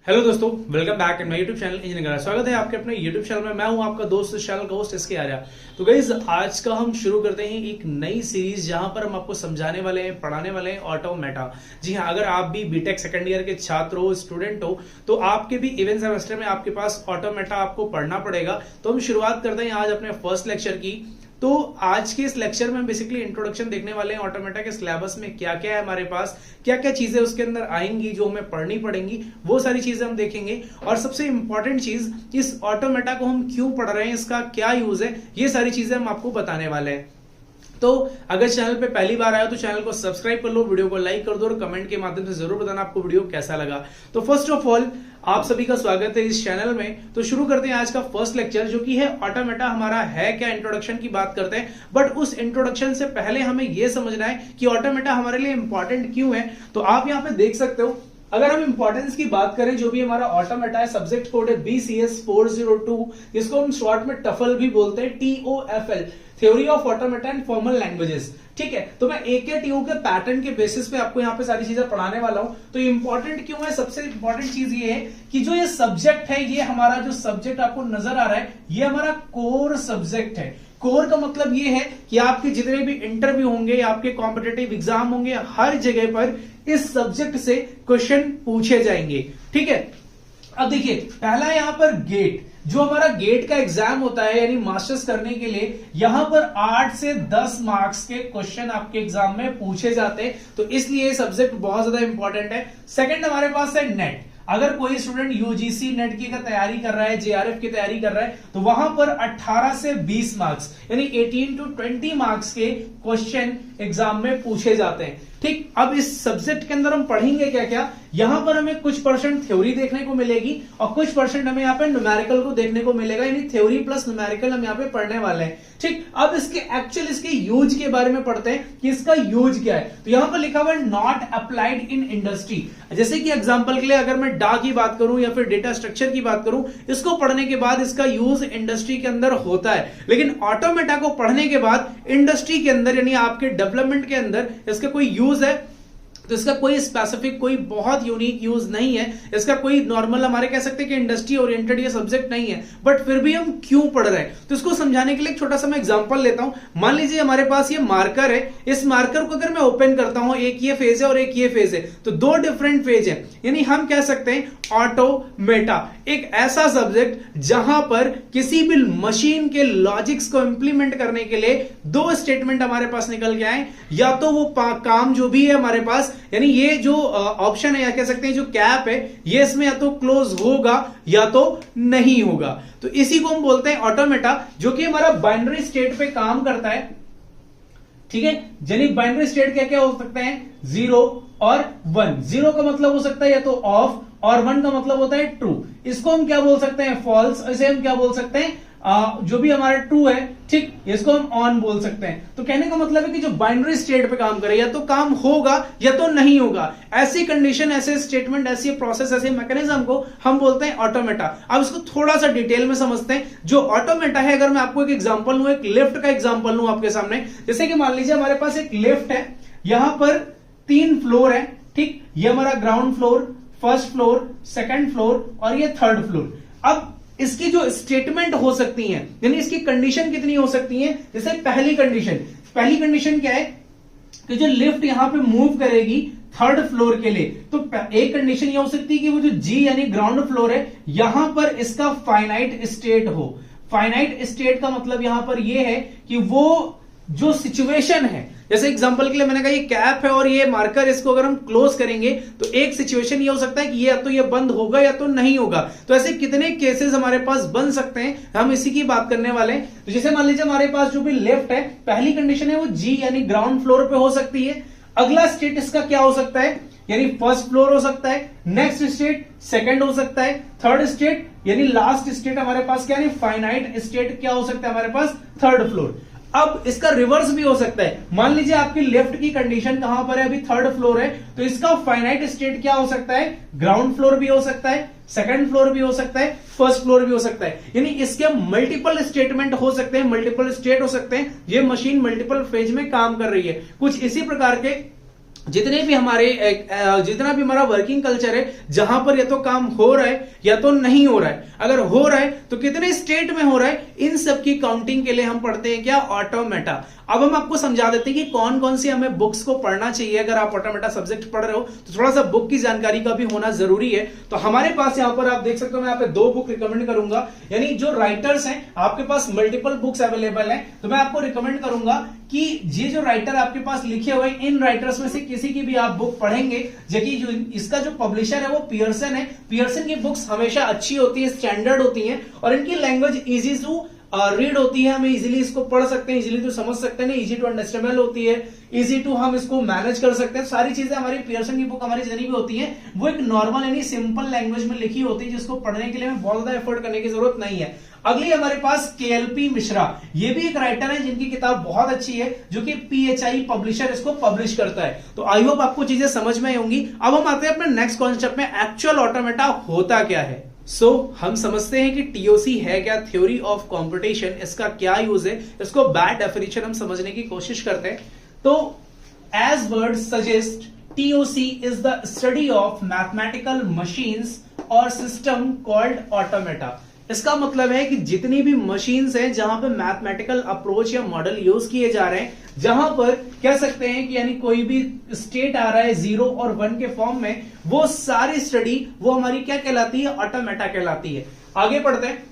Hello दोस्तों, welcome back in my YouTube channel engineering. स्वागत है आपके अपने यूट्यूब चैनल में। मैं हूं आपका दोस्त चैनल का होस्ट एसके आर्या। तो गाइस, आज का हम शुरू करते हैं एक नई सीरीज जहां पर हम आपको समझाने वाले हैं, पढ़ाने वाले हैं ऑटोमेटा। जी हां, अगर आप भी बीटेक सेकंड ईयर के छात्र हो, स्टूडेंट हो, तो आपके भी इवेंट सेमेस्टर में आपके पास ऑटोमेटा आपको पढ़ना पड़ेगा। तो हम शुरुआत करते हैं आज अपने फर्स्ट लेक्चर की। तो आज के इस लेक्चर में हम बेसिकली इंट्रोडक्शन देखने वाले हैं ऑटोमेटा के सिलेबस में क्या क्या है, हमारे पास क्या क्या चीजें उसके अंदर आएंगी जो हमें पढ़नी पड़ेंगी, वो सारी चीजें हम देखेंगे। और सबसे इंपॉर्टेंट चीज, इस ऑटोमेटा को हम क्यों पढ़ रहे हैं, इसका क्या यूज है, ये सारी चीजें हम आपको बताने वाले हैं। तो अगर चैनल पे पहली बार आया तो चैनल को सब्सक्राइब कर लो, वीडियो को लाइक कर दो और कमेंट के माध्यम से जरूर बताना आपको वीडियो कैसा लगा। तो फर्स्ट ऑफ ऑल आप सभी का स्वागत है इस चैनल में। तो शुरू करते हैं आज का फर्स्ट लेक्चर, जो कि है ऑटोमेटा हमारा है क्या। इंट्रोडक्शन की बात करते हैं, बट उस इंट्रोडक्शन से पहले हमें यह समझना है कि ऑटोमेटा हमारे लिए इंपॉर्टेंट क्यों है। तो आप यहाँ पे देख सकते हो, अगर हम इंपॉर्टेंस की बात करें, जो भी हमारा ऑटोमेटा है, सब्जेक्ट कोड है BCS 402, जिसको हम शॉर्ट में टफल भी बोलते हैं, TOFL, theory of automata and formal languages. ठीक है, तो मैं एक TO के पैटर्न के बेसिस पे आपको यहाँ पे सारी चीजें पढ़ाने वाला हूं। तो इंपॉर्टेंट क्यों है, सबसे इंपॉर्टेंट चीज ये है कि जो ये सब्जेक्ट है, ये हमारा जो सब्जेक्ट आपको नजर आ रहा है, ये हमारा कोर सब्जेक्ट है। कोर का मतलब ये है कि आपके जितने भी इंटरव्यू होंगे, आपके कॉम्पिटिटिव एग्जाम होंगे, हर जगह पर इस सब्जेक्ट से क्वेश्चन पूछे जाएंगे। ठीक है, अब देखिए, पहला यहां पर गेट, जो हमारा गेट का एग्जाम होता है, यानी मास्टर्स करने के लिए, यहां पर 8 से 10 मार्क्स के क्वेश्चन आपके एग्जाम में पूछे जाते हैं। तो इसलिए सब्जेक्ट बहुत ज्यादा इंपॉर्टेंट है। सेकंड हमारे पास है नेट। अगर कोई स्टूडेंट यूजीसी नेट की का तैयारी कर रहा है, जेआरएफ की तैयारी कर रहा है, तो वहां पर 18 से 20 मार्क्स यानी 18 to 20 मार्क्स के क्वेश्चन एग्जाम में पूछे जाते हैं। ठीक, अब इस सब्जेक्ट के अंदर हम पढ़ेंगे क्या क्या। यहां पर हमें कुछ परसेंट थ्योरी देखने को मिलेगी और कुछ परसेंट हमें यहाँ पे न्यूमेरिकल को देखने को मिलेगा, यानी थ्योरी प्लस न्यूमेरिकल हम यहाँ पे पढ़ने वाले हैं। ठीक, अब इसके यूज के बारे में पढ़ते हैं कि इसका यूज क्या है। तो यहां पर लिखा हुआ है नॉट अप्लाइड इन इंडस्ट्री। जैसे कि एग्जांपल के लिए अगर मैं डा की बात करूं या फिर डेटा स्ट्रक्चर की बात करूं, इसको पढ़ने के बाद इसका यूज इंडस्ट्री के अंदर होता है, लेकिन ऑटोमेटा को पढ़ने के बाद इंडस्ट्री के अंदर यानी आपके डेवलपमेंट के अंदर इसका कोई यूज है तो इसका कोई स्पेसिफिक, कोई बहुत यूनिक यूज नहीं है। इसका कोई नॉर्मल हमारे कह सकते हैं कि इंडस्ट्री ओरिएंटेड ये सब्जेक्ट नहीं है, बट फिर भी हम क्यों पढ़ रहे हैं, तो इसको समझाने के लिए एक छोटा सा मैं एग्जांपल लेता हूं। मान लीजिए हमारे पास ये मार्कर है, इस मार्कर को अगर मैं ओपन करता हूं, एक ये फेज है और एक ये फेज है, तो दो डिफरेंट फेज है, यानी हम कह सकते हैं ऑटोमेटा एक ऐसा सब्जेक्ट जहां पर किसी भी मशीन के लॉजिक्स को इंप्लीमेंट करने के लिए दो स्टेटमेंट हमारे पास निकल के आए, या तो वो काम जो भी है हमारे पास, यानी ये जो ऑप्शन है या कह सकते हैं जो कैप है, ये इसमें या तो क्लोज होगा या तो नहीं होगा। तो इसी को हम बोलते हैं ऑटोमेटा, जो कि हमारा बाइनरी स्टेट पे काम करता है। ठीक है, यानी बाइनरी स्टेट क्या क्या हो सकते हैं, 0 और 1। 0 का मतलब हो सकता है या तो ऑफ, और 1 का मतलब होता है ट्रू। इसको हम क्या बोल सकते हैं, फॉल्स। इसे हम क्या बोल सकते हैं, जो भी हमारा ट्रू है, ठीक, इसको हम ऑन बोल सकते हैं। तो कहने का मतलब है कि जो बाइनरी स्टेट पे काम करे, या तो काम होगा या तो नहीं होगा। ऐसी कंडीशन, ऐसे स्टेटमेंट, ऐसी प्रोसेस, ऐसे मैकेनिज्म को हम बोलते हैं ऑटोमेटा। अब इसको थोड़ा सा डिटेल में समझते हैं। जो ऑटोमेटा है, अगर मैं आपको एक एग्जांपल लूं, एक लिफ्ट का एग्जांपल लूं आपके सामने, जैसे कि मान लीजिए हमारे पास एक लिफ्ट है, यहां पर 3 फ्लोर है। ठीक, ये हमारा ground floor, first floor, second floor और ये थर्ड फ्लोर। अब इसकी जो स्टेटमेंट हो सकती है, यानी इसकी कंडीशन कितनी हो सकती है। जैसे पहली कंडीशन क्या है कि जो लिफ्ट यहां पे मूव करेगी थर्ड फ्लोर के लिए, तो एक कंडीशन यह हो सकती है कि वो जो G यानी ग्राउंड फ्लोर है, यहां पर इसका फाइनाइट स्टेट हो। फाइनाइट स्टेट का मतलब यहां पर यह है कि वो जो सिचुएशन है, जैसे एग्जांपल के लिए मैंने कहा ये कैप है और ये मार्कर, इसको अगर हम क्लोज करेंगे तो एक सिचुएशन ये हो सकता है कि ये या तो ये बंद होगा या तो नहीं होगा। तो ऐसे कितने केसेस हमारे पास बन सकते हैं, हम इसी की बात करने वाले हैं। तो जैसे मान लीजिए हमारे पास जो भी लिफ्ट है, पहली कंडीशन है वो G यानी ग्राउंड फ्लोर पे हो सकती है। अगला स्टेट इसका क्या हो सकता है, यानी फर्स्ट फ्लोर हो सकता है। नेक्स्ट स्टेट सेकंड हो सकता है। थर्ड स्टेट यानी लास्ट स्टेट हमारे पास क्या है, फाइनाइट स्टेट क्या हो सकता है हमारे पास, थर्ड फ्लोर। अब इसका रिवर्स भी हो सकता है। मान लीजिए आपकी लेफ्ट की कंडीशन कहां पर है, अभी थर्ड फ्लोर है, तो इसका फाइनाइट स्टेट क्या हो सकता है, ग्राउंड फ्लोर भी हो सकता है, सेकंड फ्लोर भी हो सकता है, फर्स्ट फ्लोर भी हो सकता है। यानी इसके मल्टीपल स्टेटमेंट हो सकते हैं, मल्टीपल स्टेट हो सकते हैं। ये मशीन मल्टीपल फेज में काम कर रही है। कुछ इसी प्रकार के जितने भी जितना भी हमारा वर्किंग कल्चर है, जहां पर या तो काम हो रहा है या तो नहीं हो रहा है, अगर हो रहा है तो कितने स्टेट में हो रहा है, इन सब की काउंटिंग के लिए हम पढ़ते हैं क्या, ऑटोमेटा। अब हम आपको समझा देते हैं कि कौन कौन सी हमें बुक्स को पढ़ना चाहिए। अगर आप ऑटोमेटा सब्जेक्ट पढ़ रहे हो तो थोड़ा सा बुक की जानकारी का भी होना जरूरी है। तो हमारे पास यहाँ पर आप देख सकते हो, मैं यहाँ पे 2 बुक रिकमेंड करूंगा, यानी जो राइटर्स हैं, आपके पास मल्टीपल बुक्स अवेलेबल हैं, तो मैं आपको रिकमेंड करूंगा कि ये जो राइटर आपके पास लिखे हुए, इन राइटर्स में से किसी की भी आप बुक पढ़ेंगे, जबकि जो इसका जो पब्लिशर है वो पियर्सन है। पियर्सन की बुक्स हमेशा अच्छी होती है, स्टैंडर्ड होती हैं, और इनकी लैंग्वेज इजी टू रीड होती है, हमें इजीली इसको पढ़ सकते हैं, इजीली तो समझ सकते हैं, इजी टू अंडरस्टैंडेबल होती है, इजी टू हम इसको मैनेज कर सकते हैं। सारी चीजें हमारी पियर्सन की बुक हमारी जितनी भी होती है वो एक नॉर्मल यानी सिंपल लैंग्वेज में लिखी होती है, जिसको पढ़ने के लिए हमें बहुत ज्यादा एफर्ट करने की जरूरत नहीं है। अगली हमारे पास केएलपी मिश्रा, ये भी एक राइटर है जिनकी किताब बहुत अच्छी है, जो कि पीएचआई पब्लिशर इसको पब्लिश करता है। तो आई होप आपको चीजें समझ में होंगी। अब हम आते हैं अपने नेक्स्ट कॉन्सेप्ट में, एक्चुअल ऑटोमेटा होता क्या है। हम समझते हैं कि टीओसी है क्या, थ्योरी ऑफ कंप्यूटेशन, इसका क्या यूज है, इसको बैड डेफिनेशन हम समझने की कोशिश करते हैं। तो as word suggest, TOC is the study of mathematical machines और सिस्टम कॉल्ड ऑटोमेटा। इसका मतलब है कि जितनी भी मशीन्स हैं जहां पे मैथमेटिकल अप्रोच या मॉडल यूज किए जा रहे हैं, जहां पर कह सकते हैं कि यानी कोई भी स्टेट आ रहा है 0 और 1 के फॉर्म में, वो सारी स्टडी वो हमारी क्या कहलाती है, ऑटोमेटा कहलाती है। आगे पढ़ते हैं,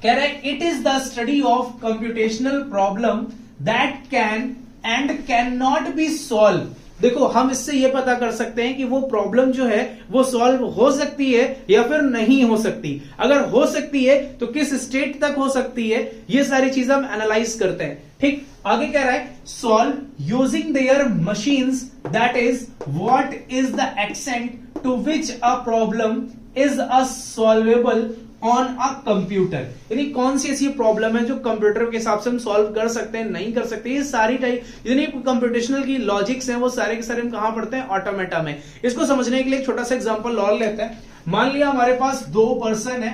कह रहे हैं it is the study of computational problem that can and can not be solve. देखो, हम इससे ये पता कर सकते हैं कि वो प्रॉब्लम जो है वो सॉल्व हो सकती है या फिर नहीं हो सकती। अगर हो सकती है तो किस स्टेट तक हो सकती है, ये सारी चीजें हम एनालाइज करते हैं। ठीक, आगे कह रहा है solve using their machines, that is what is the extent to which a problem is a solvable on a computer. यानी कौन सी ऐसी प्रॉब्लम है जो कंप्यूटर के हिसाब से हम सॉल्व कर सकते हैं, नहीं कर सकते। ये सारी टाइप जितनी कंप्यूटेशनल की लॉजिक्स हैं वो सारे के सारे हम कहां पढ़ते हैं, ऑटोमेटा में। इसको समझने के लिए एक छोटा सा एग्जांपल और लेते हैं। मान लिया हमारे पास 2 पर्सन है,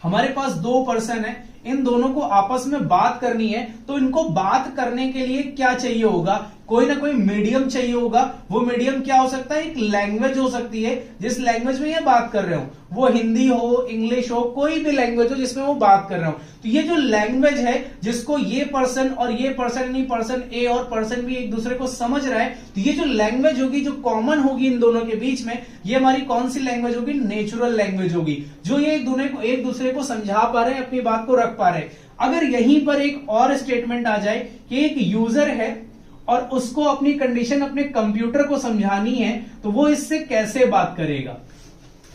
हमारे पास 2 पर्सन है, इन दोनों को आपस में बात करनी है। तो इनको बात करने के लिए क्या चाहिए होगा, कोई ना कोई मीडियम चाहिए होगा। वो मीडियम क्या हो सकता है, एक लैंग्वेज हो सकती है जिस लैंग्वेज में ये बात कर रहे हो, वो हिंदी हो, इंग्लिश हो, कोई भी लैंग्वेज हो जिसमें वो बात कर रहे हो। तो ये जो लैंग्वेज है जिसको ये पर्सन और ये पर्सन यानी पर्सन ए और पर्सन बी एक दूसरे को समझ रहा है, तो ये जो लैंग्वेज होगी जो कॉमन होगी इन दोनों के बीच में, ये हमारी कौन सी लैंग्वेज होगी, नेचुरल लैंग्वेज होगी, जो ये एक दूसरे को समझा पा रहे हैं, अपनी बात को रख पा रहे हैं। अगर यहीं पर एक और स्टेटमेंट आ जाए कि एक यूजर है और उसको अपनी कंडीशन अपने कंप्यूटर को समझानी है, तो वो इससे कैसे बात करेगा।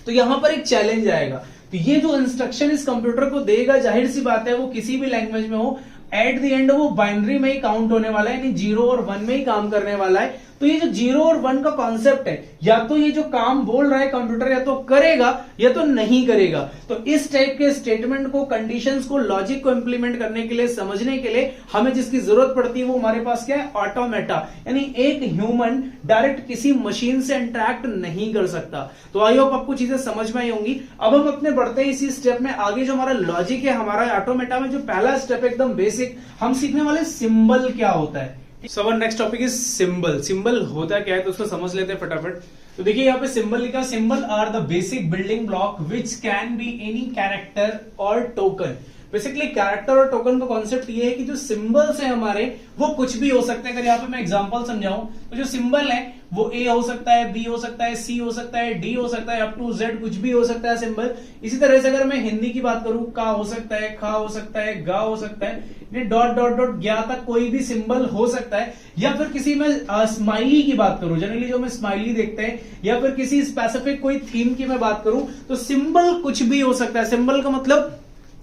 तो यहां पर एक चैलेंज आएगा। तो ये जो इंस्ट्रक्शन इस कंप्यूटर को देगा, जाहिर सी बात है वो किसी भी लैंग्वेज में हो, एट द एंड वो बाइनरी में ही काउंट होने वाला है, यानी 0 और 1 में ही काम करने वाला है। तो ये जो 0 और 1 का कॉन्सेप्ट है, या तो ये जो काम बोल रहा है कंप्यूटर या तो करेगा या तो नहीं करेगा। तो इस टाइप के स्टेटमेंट को, कंडीशंस को, लॉजिक को इंप्लीमेंट करने के लिए, समझने के लिए हमें जिसकी जरूरत पड़ती है वो हमारे पास क्या है, ऑटोमेटा। यानी एक ह्यूमन डायरेक्ट किसी मशीन से इंटरेक्ट नहीं कर सकता। तो आई होप आपको चीजें समझ में आई होंगी। अब हम अपने बढ़ते हैं इसी स्टेप में आगे। जो हमारा लॉजिक है, हमारा ऑटोमेटा में जो पहला स्टेप एकदम बेसिक हम सीखने वाले, सिंबल क्या होता है। So our next topic is symbol। Symbol होता क्या है तो उसको समझ लेते हैं फटाफट। तो देखिए यहाँ पे सिंबल लिखा, symbol are the basic building block which can be any character और टोकन। बेसिकली कैरेक्टर और टोकन का कॉन्सेप्ट ये है कि जो सिंबल्स है हमारे वो कुछ भी हो सकते हैं। अगर यहाँ पे मैं एग्जांपल समझाऊं तो जो सिंबल है वो ए हो सकता है, बी हो सकता है, सी हो सकता है, डी हो सकता है, अप टू जेड कुछ भी हो सकता है सिंबल। इसी तरह से अगर मैं हिंदी की बात करूं, का हो सकता है, खा हो सकता है, गा हो सकता है, डॉट डॉट डॉट ज्ञा तक कोई भी सिंबल हो सकता है। या फिर किसी में स्माइली की बात करूं, जनरली जो में स्माइली देखते हैं, या फिर किसी स्पेसिफिक कोई थीम की मैं बात करूं, तो सिंबल कुछ भी हो सकता है। सिंबल का मतलब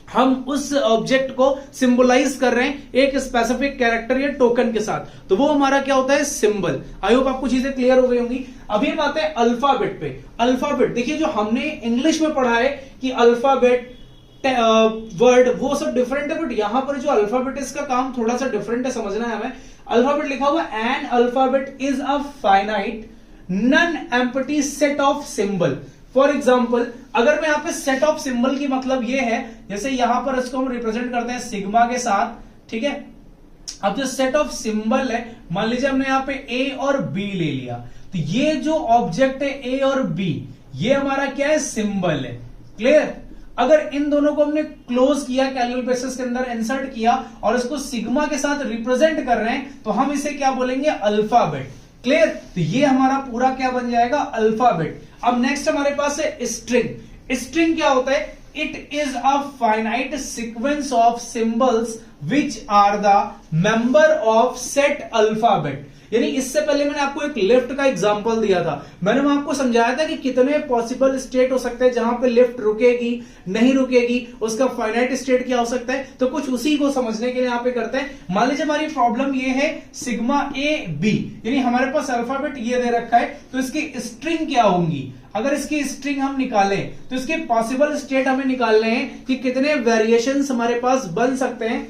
हम उस ऑब्जेक्ट को सिंबलाइज कर रहे हैं एक स्पेसिफिक कैरेक्टर या टोकन के साथ, तो वो हमारा क्या होता है, सिंबल। आई होप आपको चीजें क्लियर हो गई होंगी। अभी हम आते हैं अल्फाबेट पे। अल्फाबेट देखिए, जो हमने इंग्लिश में पढ़ा है कि अल्फाबेट वर्ड वो सब डिफरेंट है, बट यहां पर जो अल्फाबेट इसका काम थोड़ा सा डिफरेंट है, समझना है हमें। अल्फाबेट लिखा हुआ, an alphabet is a finite non empty set of symbol. For example, अगर मैं यहां पे सेट ऑफ सिंबल की मतलब ये है, जैसे यहां पर इसको हम रिप्रेजेंट करते हैं सिग्मा के साथ, ठीक है। अब जो सेट ऑफ सिंबल है, मान लीजिए हमने यहाँ पे ए और बी ले लिया, तो ये जो ऑब्जेक्ट है ए और बी, ये हमारा क्या है, सिंबल है। क्लियर? अगर इन दोनों को हमने क्लोज किया, कैजुअल बेसिस के अंदर इंसर्ट किया और इसको सिग्मा के साथ रिप्रेजेंट कर रहे हैं, तो हम इसे क्या बोलेंगे, अल्फाबेट। क्लियर? तो ये हमारा पूरा क्या बन जाएगा, अल्फाबेट। अब नेक्स्ट हमारे पास है स्ट्रिंग। स्ट्रिंग क्या होता है, it is a finite sequence of symbols which are the member of set alphabet. यानी इससे पहले मैंने आपको एक लिफ्ट का एग्जांपल दिया था, मैंने वहां आपको समझाया था कि कितने पॉसिबल स्टेट हो सकते हैं जहां पे लिफ्ट रुकेगी, नहीं रुकेगी, उसका फाइनाइट स्टेट क्या हो सकता है। तो कुछ उसी को समझने के लिए यहां पे करते हैं। मान लीजिए हमारी प्रॉब्लम ये है सिग्मा ए बी, यानी हमारे पास अल्फाबेट ये दे रखा है, तो इसकी स्ट्रिंग क्या होंगी। अगर इसकी स्ट्रिंग हम निकालें तो इसके पॉसिबल स्टेट हमें निकालने हैं कि कितने वेरिएशंस हमारे पास बन सकते हैं।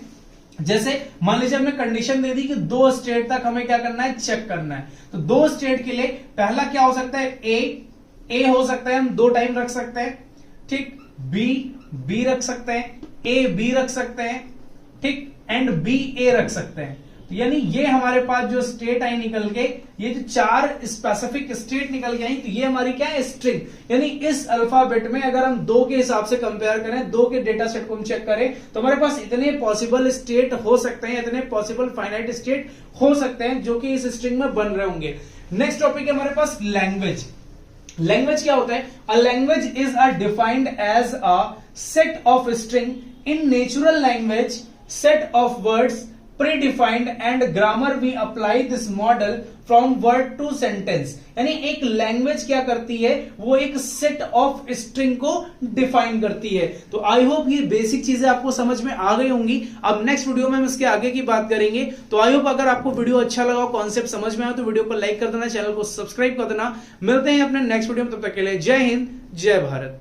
जैसे मान लीजिए हमने कंडीशन दे दी कि 2 स्टेट तक हमें क्या करना है, चेक करना है। तो 2 स्टेट के लिए पहला क्या हो सकता है, ए हो सकता है, हम 2 टाइम रख सकते हैं। ठीक, बी रख सकते हैं, ए बी रख सकते हैं, ठीक, एंड बी ए रख सकते हैं। तो यानी ये हमारे पास जो स्टेट आई निकल के, ये जो 4 स्पेसिफिक स्टेट निकल के आई, तो ये हमारी क्या है, स्ट्रिंग। यानी इस अल्फाबेट में अगर हम 2 के हिसाब से कंपेयर करें, 2 के डेटा सेट को हम चेक करें, तो हमारे पास इतने पॉसिबल स्टेट हो सकते हैं, इतने पॉसिबल फाइनाइट स्टेट हो सकते हैं जो कि इस स्ट्रिंग में बन रहे होंगे। नेक्स्ट टॉपिक है हमारे पास लैंग्वेज। लैंग्वेज क्या होता है, a language is a defined as a set of string in natural language, set of words predefined and grammar we apply this model from word to sentence। यानी एक language क्या करती है, वो एक सेट ऑफ स्ट्रिंग को define करती है। तो आई होप ये बेसिक चीजें आपको समझ में आ गई होंगी। अब नेक्स्ट वीडियो में हम इसके आगे की बात करेंगे। तो आई होप अगर आपको वीडियो अच्छा लगा, कॉन्सेप्ट समझ में आया, तो वीडियो को लाइक कर देना, चैनल को सब्सक्राइब कर देना। मिलते हैं अपने नेक्स्ट वीडियो में, तब तक के लिए जय हिंद, जय भारत।